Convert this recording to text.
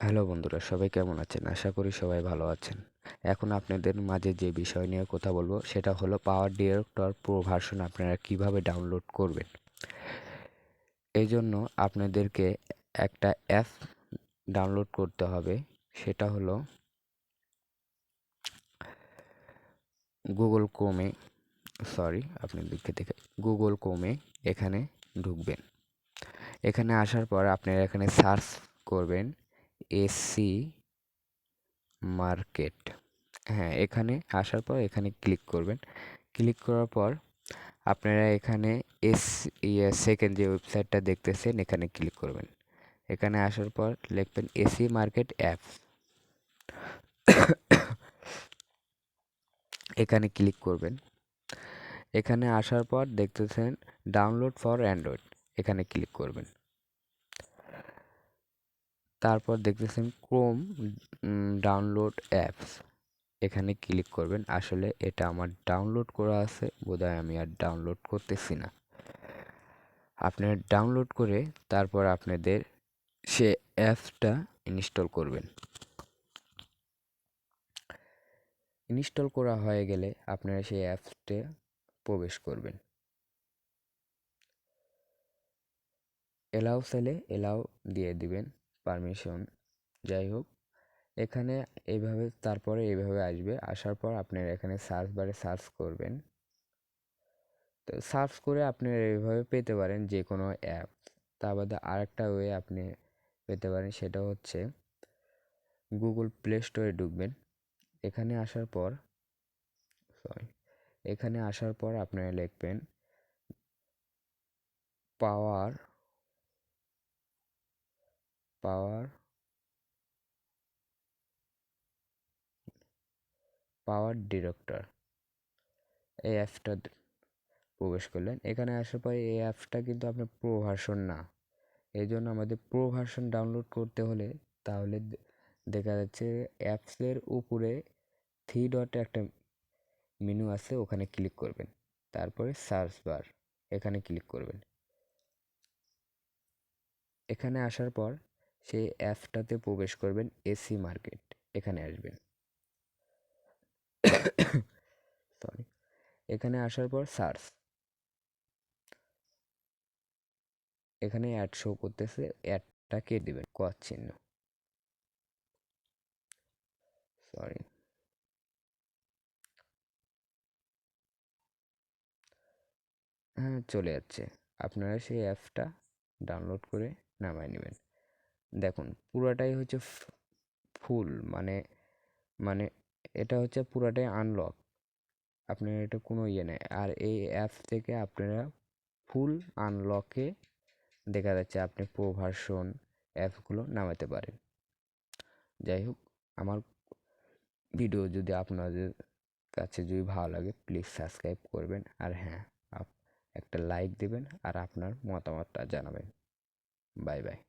Hello বন্ধুরা, সবাই কেমন আছেন? আশা করি সবাই ভালো আছেন। এখন আপনাদের মাঝে যে বিষয় নিয়ে কথা বলবো সেটা হলো পাওয়ার ডিরেক্টর প্রো ভার্সন আপনারা কিভাবে ডাউনলোড করবেন। এই জন্য আপনাদেরকে একটা অ্যাপ ডাউনলোড করতে হবে, সেটা হলো গুগল ক্রোমে আপনাদেরকে দেখে গুগল ক্রোমে এখানে ঢুকবেন। এখানে আসার পর আপনারা এখানে সার্চ করবেন এসি মার্কেট। হ্যাঁ, এখানে আসার পর এখানে ক্লিক করবেন। ক্লিক করার পর আপনারা এখানে সেকেন্ড যে ওয়েবসাইটটা দেখতেছেন এখানে ক্লিক করবেন। এখানে আসার পর লিখবেন এসি মার্কেট অ্যাপ। এখানে ক্লিক করবেন। এখানে আসার পর দেখতেছেন ডাউনলোড ফর অ্যান্ড্রয়েড, এখানে ক্লিক করবেন। তারপর দেখতেছেন ক্রোম ডাউনলোড অ্যাপস, এখানে ক্লিক করবেন। আসলে এটা আমার ডাউনলোড করা আছে, বোধহয় আমি আর ডাউনলোড করতেছি না। আপনারা ডাউনলোড করে তারপর আপনাদের সে অ্যাপসটা ইনস্টল করবেন। ইনস্টল করা হয়ে গেলে আপনারা সেই অ্যাপসতে প্রবেশ করবেন। এলাও সেলে এলাও দিয়ে দিবেন, পারমিশন। যাই হোক, এখানে এইভাবে আসবে। আসার পর আপনারা এখানে সার্চ বারে সার্চ করবেন। তো সার্চ করে আপনারা এইভাবে পেতে পারেন যে কোনো অ্যাপ। তা বাদে আরেকটা ওয়ে আপনি পেতে পারেন, সেটা হচ্ছে গুগল প্লে স্টোরে ঢুকবেন। এখানে আসার পর আপনারা লিখবেন পাওয়ার পাওয়ার পাওয়ার ডিরেক্টর, এই অ্যাপসটা প্রবেশ করলেন। এখানে আসার পর এই অ্যাপসটা কিন্তু আপনার প্রো ভার্সন না, এই জন্য আমাদের প্রো ভার্সন ডাউনলোড করতে হলে তাহলে দেখা যাচ্ছে অ্যাপসের উপরে থ্রি ডটে একটা মেনু আছে, ওখানে ক্লিক করবেন। তারপরে সার্চ বার, এখানে ক্লিক করবেন। এখানে আসার পর সেই অ্যাপসটাতে প্রবেশ করবেন, এসি মার্কেট, এখানে আসবেন। এখানে আসার পর সার্চ, এখানে অ্যাড শো করতেছে, অ্যাডটা কে দিবেন ক্রস চিহ্ন। হ্যাঁ, চলে যাচ্ছে। আপনারা সেই অ্যাপসটা ডাউনলোড করে নামায় নেবেন। দেখুন পুরাটাই হচ্ছে ফুল, মানে মানে এটা হচ্ছে পুরাটাই আনলক। আপনার এটা কোনো ইয়ে নেই। আর এই অ্যাপ থেকে আপনারা ফুল আনলকে দেখা যাচ্ছে আপনি প্রো ভার্সন অ্যাপসগুলো নামাতে পারেন। যাই হোক, আমার ভিডিও যদি আপনাদের কাছে যদি ভালো লাগে প্লিজ সাবস্ক্রাইব করবেন। আর হ্যাঁ, একটা লাইক দিবেন আর আপনার মতামতটা জানাবেন। Bye bye.